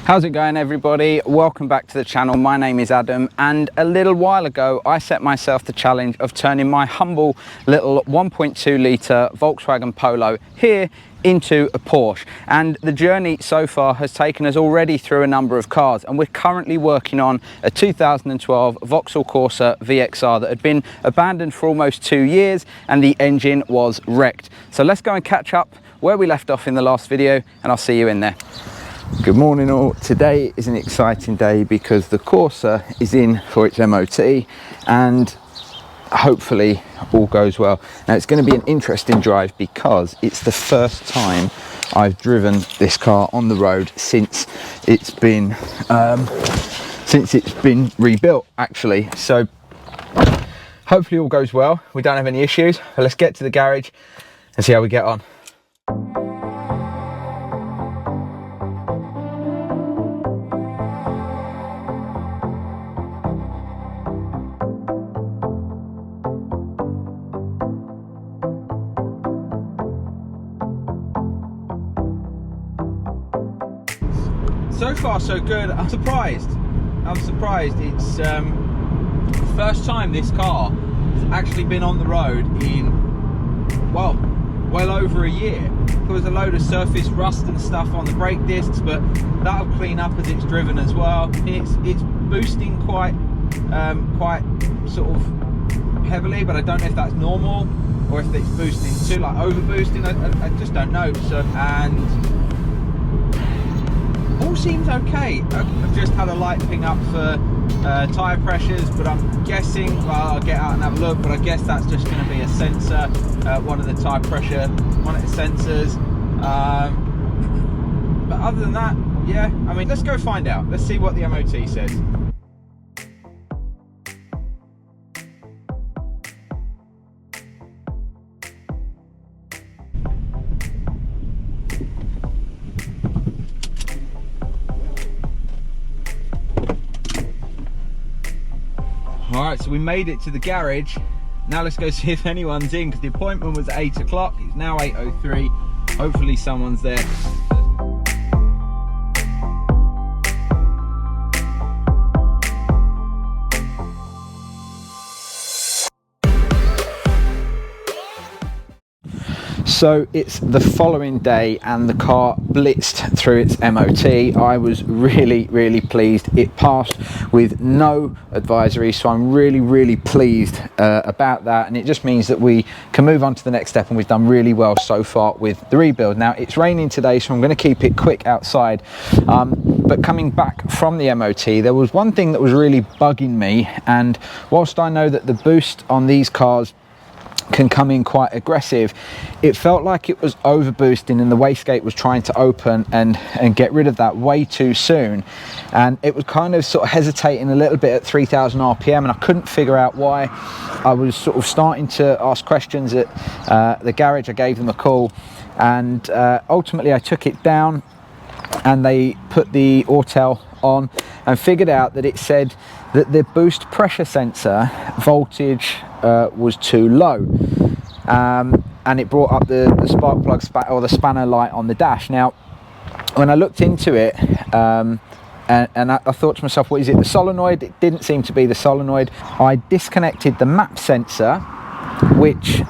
How's it going, everybody? Welcome back to the channel. My name is Adam, and a little while ago I set myself the challenge of turning my humble little 1.2 litre Volkswagen Polo here into a Porsche, and the journey so far has taken us already through a number of cars, and we're currently working on a 2012 Vauxhall Corsa VXR that had been abandoned for almost 2 years and the engine was wrecked. So let's go and catch up where we left off in the last video, and I'll see you in there. Good morning all. Today is an exciting day because the Corsa is in for its MOT and hopefully all goes well. Now it's going to be an interesting drive because it's the first time I've driven this car on the road since it's been rebuilt actually. So hopefully all goes well. We don't have any issues. But let's get to the garage and see how we get on. So far so good. I'm surprised. It's the first time this car has actually been on the road in well over a year. There was a load of surface rust and stuff on the brake discs, but that'll clean up as it's driven as well. It's boosting quite sort of heavily, but I don't know if that's normal or if it's boosting too, like over boosting. I just don't know. So, and all seems okay. I've just had a light ping up for tyre pressures, but I'm guessing, well, I'll get out and have a look, but I guess that's just going to be a sensor, one of the tyre pressure monitor sensors. But other than that, yeah, I mean, let's go find out. Let's see what the MOT says. Alright, so we made it to the garage. Now let's go see if anyone's in, because the appointment was at 8 o'clock. It's now 8:03. Hopefully someone's there. So it's the following day and the car blitzed through its MOT. I was really pleased. It passed with no advisory, so I'm really pleased about that, and it just means that we can move on to the next step, and we've done really well so far with the rebuild. Now it's raining today, so I'm going to keep it quick outside, but coming back from the MOT, there was one thing that was really bugging me, and whilst I know that the boost on these cars can come in quite aggressive, it felt like it was over boosting and the wastegate was trying to open and get rid of that way too soon, and it was kind of sort of hesitating a little bit at 3000 RPM, and I couldn't figure out why. I was sort of starting to ask questions at the garage. I gave them a call, and ultimately I took it down and they put the Autel on and figured out that it said that the boost pressure sensor voltage was too low, and it brought up the spark plug or the spanner light on the dash. Now when I looked into it, and I thought to myself, what is it, the solenoid? It didn't seem to be the solenoid. I disconnected the map sensor, which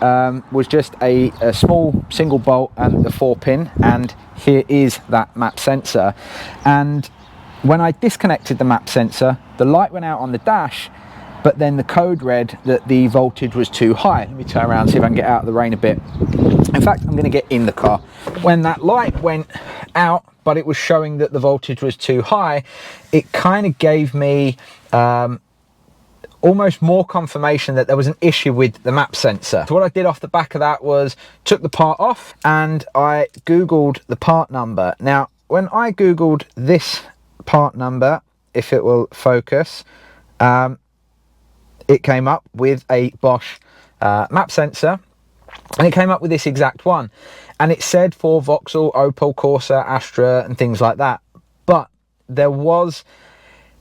was just a small single bolt and the 4-pin, and here is that map sensor. And when I disconnected the map sensor, the light went out on the dash, but then the code read that the voltage was too high. Let me turn around and see if I can get out of the rain a bit. In fact, I'm going to get in the car. When that light went out, but it was showing that the voltage was too high, it kind of gave me almost more confirmation that there was an issue with the map sensor. So what I did off the back of that was took the part off and I Googled the part number. Now, when I Googled this part number, if it will focus, it came up with a Bosch map sensor, and it came up with this exact one, and it said for Vauxhall, Opel, Corsa, Astra and things like that, but there was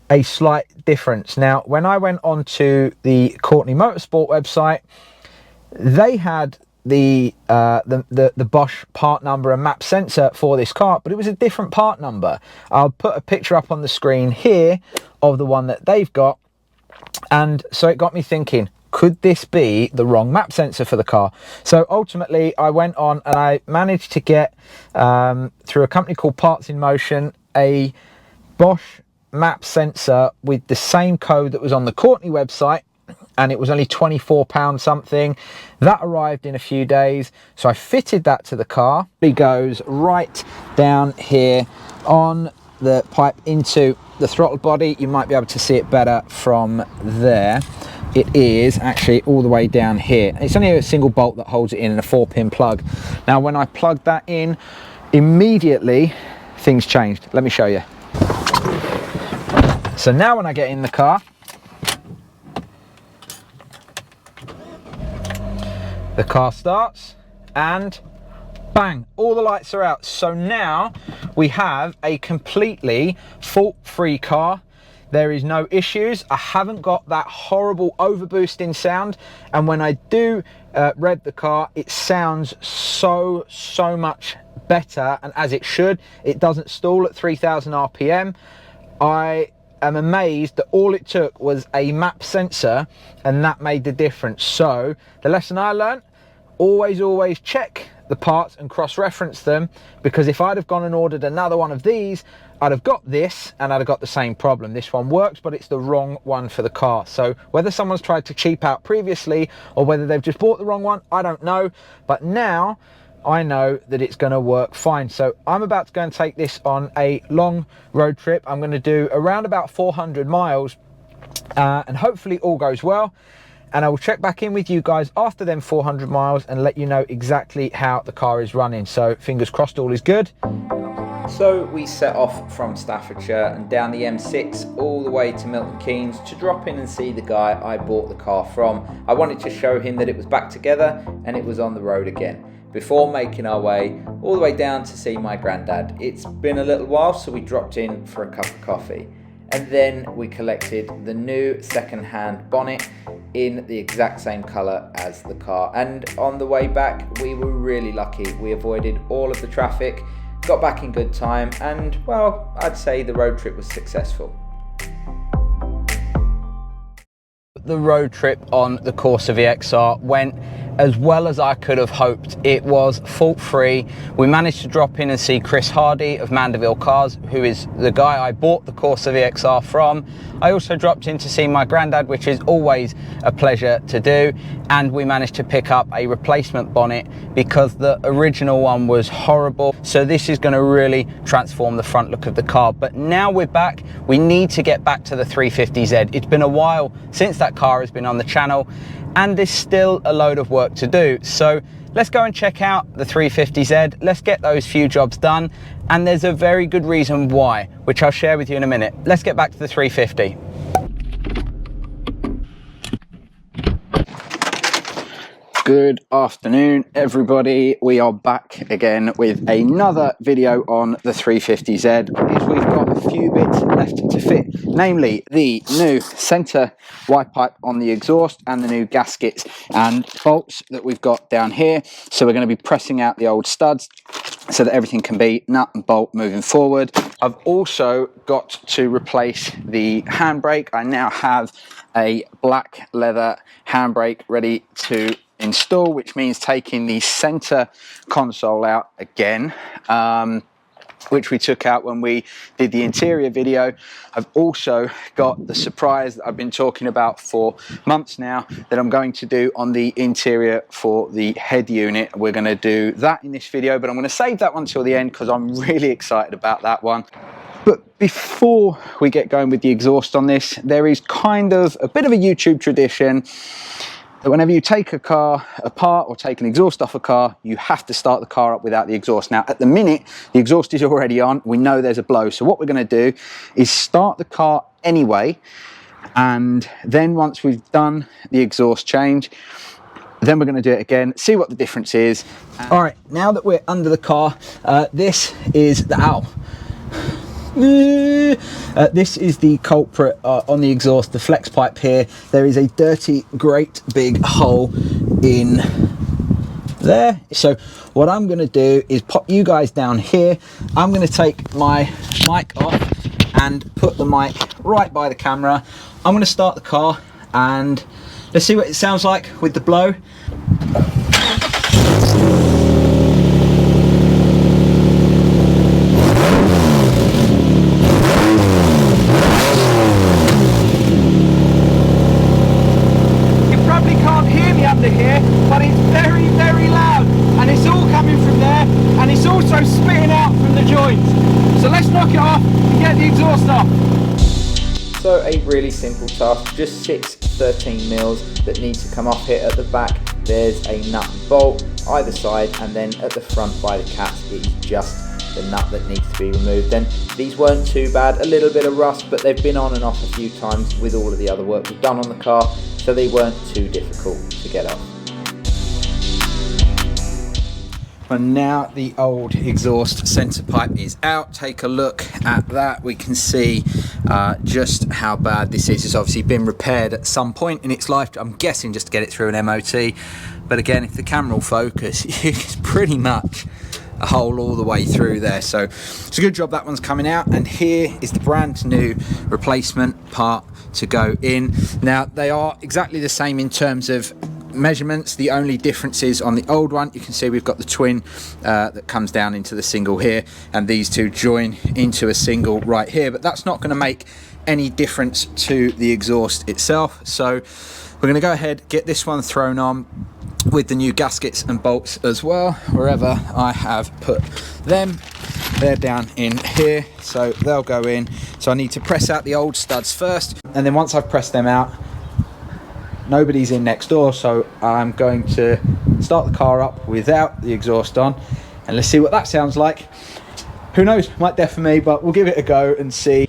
a slight difference. Now when I went onto the Courtney Motorsport website, they had the Bosch part number and map sensor for this car, but it was a different part number. I'll put a picture up on the screen here of the one that they've got, and so it got me thinking, could this be the wrong map sensor for the car? So ultimately I went on and I managed to get through a company called Parts in Motion a Bosch map sensor with the same code that was on the Courtney website, and it was only £24 something. That arrived in a few days, so I fitted that to the car. It goes right down here on the pipe into the throttle body. You might be able to see it better from there. It is actually all the way down here. It's only a single bolt that holds it in and a 4-pin plug. Now when I plugged that in, immediately things changed. Let me show you. So now when I get in the car, the car starts and bang, all the lights are out. So now we have a completely fault-free car. There is no issues. I haven't got that horrible overboosting sound, and when I do rev the car, it sounds so much better, and as it should. It doesn't stall at 3000 RPM. I am amazed that all it took was a map sensor and that made the difference. So the lesson I learned, always check the parts and cross-reference them, because if I'd have gone and ordered another one of these, I'd have got this and I'd have got the same problem. This one works, but it's the wrong one for the car. So whether someone's tried to cheap out previously or whether they've just bought the wrong one, I don't know, but now I know that it's going to work fine. So I'm about to go and take this on a long road trip. I'm going to do around about 400 miles and hopefully all goes well. And I will check back in with you guys after them 400 miles and let you know exactly how the car is running. So fingers crossed all is good. So we set off from Staffordshire and down the M6 all the way to Milton Keynes to drop in and see the guy I bought the car from. I wanted to show him that it was back together and it was on the road again, before making our way all the way down to see my granddad. It's been a little while, so we dropped in for a cup of coffee. And then we collected the new second-hand bonnet in the exact same colour as the car. And on the way back, we were really lucky. We avoided all of the traffic, got back in good time, and well, I'd say the road trip was successful. The road trip on the Corsa VXR went as well as I could have hoped. It was fault-free. We managed to drop in and see Chris Hardy of Mandeville Cars, who is the guy I bought the Corsa VXR from. I also dropped in to see my granddad, which is always a pleasure to do, and we managed to pick up a replacement bonnet because the original one was horrible. So this is going to really transform the front look of the car. But now we're back, we need to get back to the 350Z. It's been a while since that car has been on the channel, and there's still a load of work to do. So let's go and check out the 350Z. Let's get those few jobs done, and there's a very good reason why, which I'll share with you in a minute. Let's get back to the 350. Good afternoon, everybody. We are back again with another video on the 350Z. We've got a few bits left to fit, namely the new centre wide pipe on the exhaust and the new gaskets and bolts that we've got down here. So we're going to be pressing out the old studs so that everything can be nut and bolt moving forward. I've also got to replace the handbrake. I now have a black leather handbrake ready to install, which means taking the center console out again, which we took out when we did the interior video. I've also got the surprise that I've been talking about for months now that I'm going to do on the interior for the head unit. We're going to do that in this video, but I'm going to save that one till the end because I'm really excited about that one. But before we get going with the exhaust on this, there is kind of a bit of a YouTube tradition that whenever you take a car apart or take an exhaust off a car, you have to start the car up without the exhaust. Now, at the minute, the exhaust is already on. We know there's a blow. So what we're going to do is start the car anyway. And then once we've done the exhaust change, then we're going to do it again, see what the difference is. All right, now that we're under the car, this is the this is the culprit on the exhaust, the flex pipe here. There is a dirty, great big hole in there. So what I'm going to do is pop you guys down here. I'm going to take my mic off and put the mic right by the camera. I'm going to start the car and let's see what it sounds like with the blow. Under here, but it's very, very loud, and it's all coming from there, and it's also spitting out from the joints. So let's knock it off and get the exhaust off. So a really simple task, just 6 13 mils that need to come off here at the back. There's a nut and bolt either side, and then at the front by the caps it is just the nut that needs to be removed. And these weren't too bad, a little bit of rust, but they've been on and off a few times with all of the other work we've done on the car, so they weren't too difficult to get off. And now the old exhaust centre pipe is out. Take a look at that. We can see just how bad this is. It's obviously been repaired at some point in its life, I'm guessing just to get it through an MOT. But again, if the camera will focus, it's pretty much a hole all the way through there. So it's a good job that one's coming out, and here is the brand new replacement part to go in. Now they are exactly the same in terms of measurements. The only difference is on the old one, you can see we've got the twin that comes down into the single here, and these two join into a single right here, but that's not going to make any difference to the exhaust itself. So we're going to go ahead, get this one thrown on with the new gaskets and bolts as well, wherever I have put them. They're down in here, so they'll go in. So I need to press out the old studs first, and then once I've pressed them out, nobody's in next door, so I'm going to start the car up without the exhaust on, and let's see what that sounds like. Who knows, might deafen me, but we'll give it a go and see.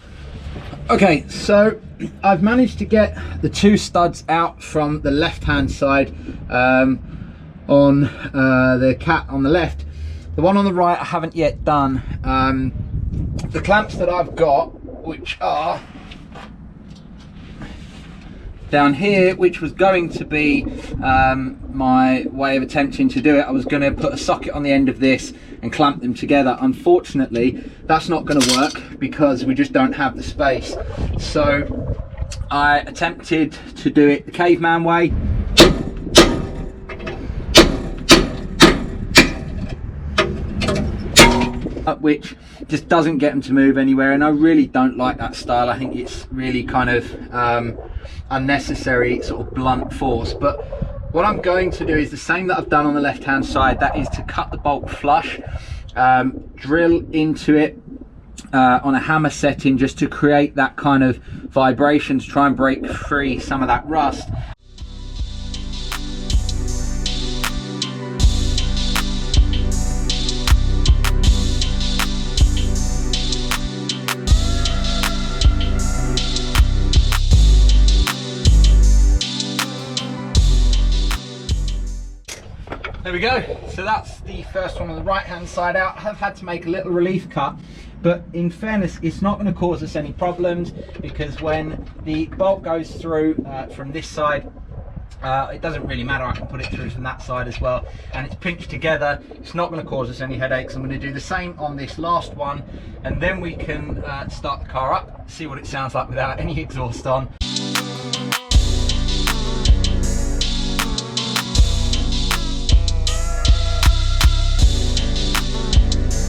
Okay, so I've managed to get the two studs out from the left hand side on the cat on the left. The one on the right I haven't yet done. The clamps that I've got, which are down here, which was going to be my way of attempting to do it. I was going to put a socket on the end of this and clamp them together. Unfortunately, that's not going to work because we just don't have the space. So I attempted to do it the caveman way. Which just doesn't get them to move anywhere, and I really don't like that style. I think it's really kind of unnecessary sort of blunt force. But what I'm going to do is the same that I've done on the left hand side, that is to cut the bolt flush, drill into it on a hammer setting just to create that kind of vibration to try and break free some of that rust. There we go. So that's the first one on the right hand side out. I have had to make a little relief cut, but in fairness it's not going to cause us any problems, because when the bolt goes through from this side, it doesn't really matter, I can put it through from that side as well, and it's pinched together. It's not going to cause us any headaches. I'm going to do the same on this last one, and then we can start the car up, see what it sounds like without any exhaust on.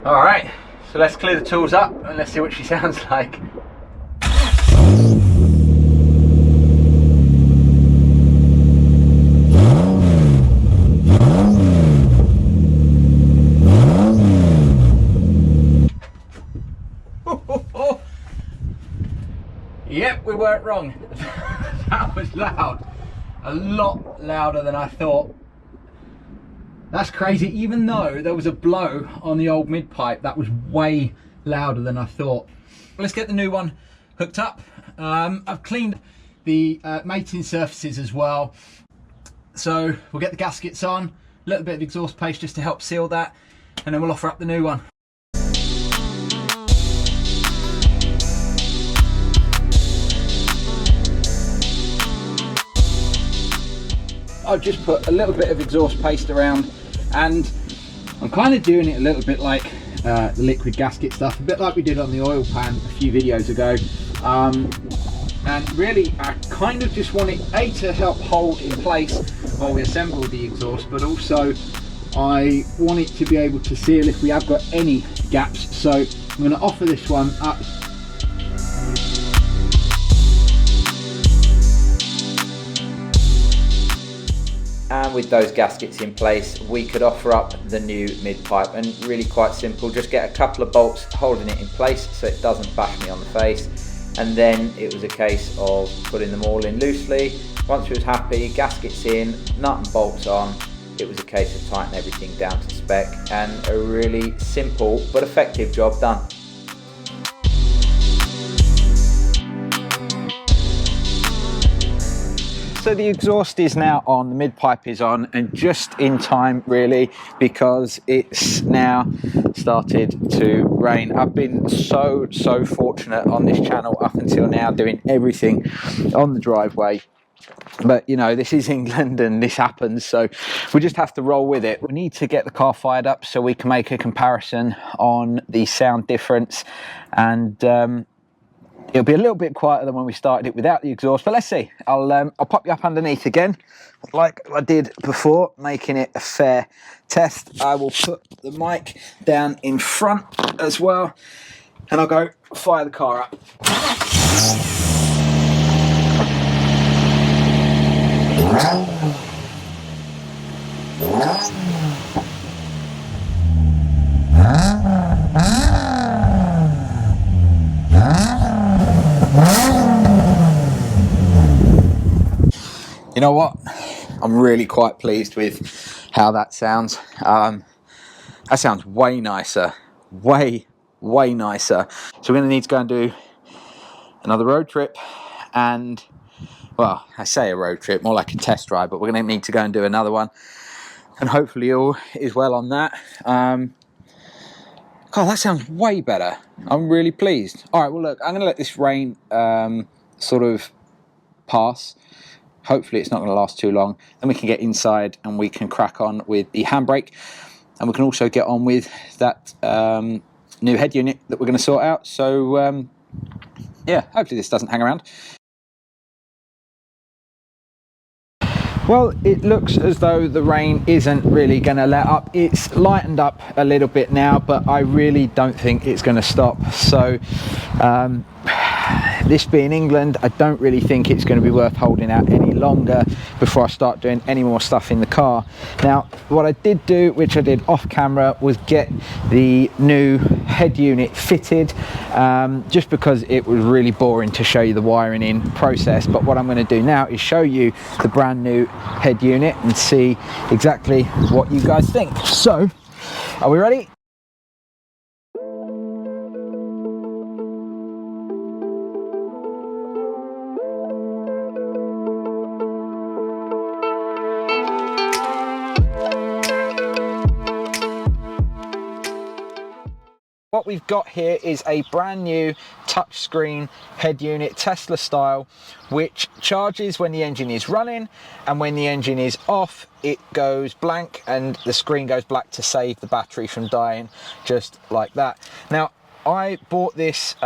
Alright, so let's clear the tools up and let's see what she sounds like. Yep, we weren't wrong. That was loud. A lot louder than I thought. That's crazy. Even though there was a blow on the old mid pipe, that was way louder than I thought. Let's get the new one hooked up. I've cleaned the mating surfaces as well. So we'll get the gaskets on, a little bit of exhaust paste just to help seal that, and then we'll offer up the new one. I've just put a little bit of exhaust paste around And I'm kind of doing it a little bit like the liquid gasket stuff, a bit like we did on the oil pan a few videos ago. And really I kind of just want it to help hold in place while we assemble the exhaust, but also I want it to be able to seal if we have got any gaps. So I'm going to offer this one up. And with those gaskets in place, we could offer up the new mid-pipe, and really quite simple, just get a couple of bolts holding it in place so it doesn't bash me on the face, and then it was a case of putting them all in loosely. Once we was happy, gaskets in, nut and bolts on, it was a case of tightening everything down to spec, and a really simple but effective job done. So the exhaust is now on, the mid-pipe is on, and just in time really, because it's now started to rain. I've been so fortunate on this channel up until now, doing everything on the driveway. But you know, this is England and this happens, so we just have to roll with it. We need to get the car fired up so we can make a comparison on the sound difference, and it'll be a little bit quieter than when we started it without the exhaust, but let's see. I'll pop you up underneath again like I did before, making it a fair test. I will put the mic down in front as well, and I'll go fire the car up. You know what? I'm really quite pleased with how that sounds. That sounds way nicer, way nicer. So we're going to need to go and do another road trip, and well, I say a road trip, more like a test drive, but we're going to need to go and do another one, and hopefully all is well on that. God, that sounds way better. I'm really pleased. All right, well look, I'm going to let this rain sort of pass. Hopefully it's not going to last too long. Then we can get inside and we can crack on with the handbrake, and we can also get on with that new head unit that we're going to sort out. So yeah, hopefully this doesn't hang around. Well, it looks as though the rain isn't really going to let up. It's lightened up a little bit now, but I really don't think it's going to stop. So this being England, I don't really think it's going to be worth holding out any longer before I start doing any more stuff in the car. Now, what I did do, which I did off camera, was get the new head unit fitted, just because it was really boring to show you the wiring in process. But what I'm going to do now is show you the brand new head unit and see exactly what you guys think. So, are we ready? What we've got here is a brand new touchscreen head unit, Tesla style, which charges when the engine is running, and when the engine is off it goes blank and the screen goes black to save the battery from dying, just like that. Now, I bought this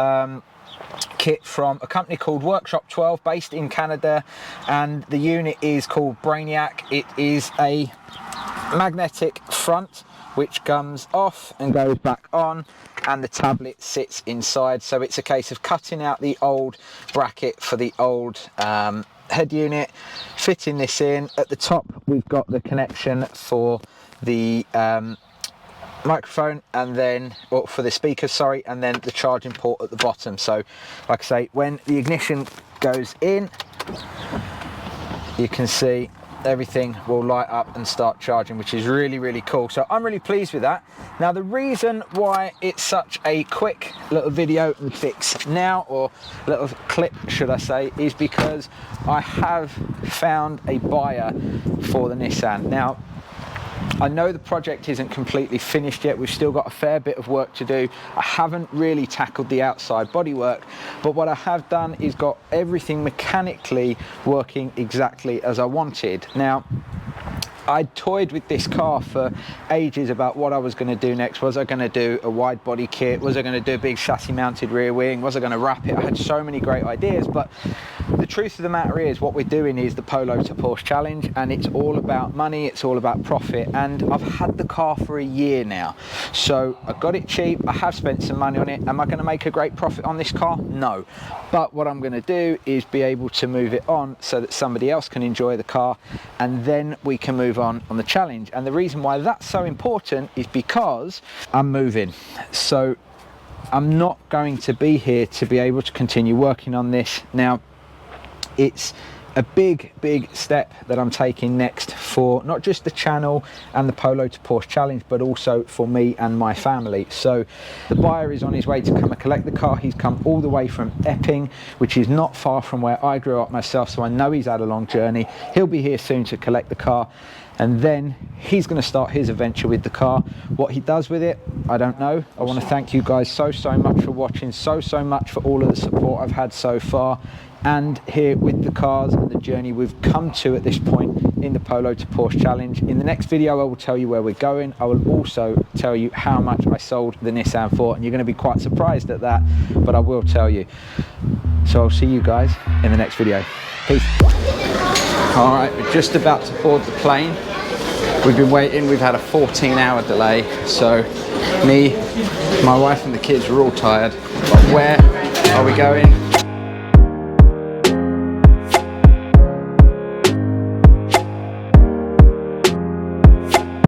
kit from a company called Workshop 12 based in Canada, and the unit is called Brainiac. It is a magnetic front which comes off and goes back on, and the tablet sits inside. So it's a case of cutting out the old bracket for the old head unit, fitting this in. At the top we've got the connection for the microphone, and then, or for the speakers, sorry, and then the charging port at the bottom. So like I say, when the ignition goes in, you can see everything will light up and start charging, which is really cool. So I'm really pleased with that. Now, the reason why it's such a quick little video and fix now, or little clip should I say, is because I have found a buyer for the Nissan. Now, I know the project isn't completely finished yet. We've still got a fair bit of work to do. I haven't really tackled the outside bodywork, but what I have done is got everything mechanically working exactly as I wanted. Now, I toyed with this car for ages about what I was going to do next. Was I going to do a wide body kit? Was I going to do a big chassis mounted rear wing? Was I going to wrap it? I had so many great ideas, but the truth of the matter is what we're doing is the Polo to Porsche challenge, and it's all about money, it's all about profit. And I've had the car for a year now, so I got it cheap. I have spent some money on it. Am I going to make a great profit on this car? No, but what I'm going to do is be able to move it on so that somebody else can enjoy the car, and then we can move on the challenge. And the reason why that's so important is because I'm moving, so I'm not going to be here to be able to continue working on this. Now, it's a big step that I'm taking next for not just the channel and the Polo to Porsche challenge, but also for me and my family. So the buyer is on his way to come and collect the car. He's come all the way from Epping, which is not far from where I grew up myself, so I know he's had a long journey. He'll be here soon to collect the car, and then he's going to start his adventure with the car. What he does with it, I don't know. I want to thank you guys so much for watching, so much for all of the support I've had so far, and here with the cars and the journey we've come to at this point in the Polo to Porsche challenge. In the next video, I will tell you where we're going. I will also tell you how much I sold the Nissan for, and you're going to be quite surprised at that, but I will tell you. So I'll see you guys in the next video. Peace. All right, we're just about to board the plane. We've been waiting, we've had a 14-hour delay, so me, my wife and the kids are all tired. But where are we going?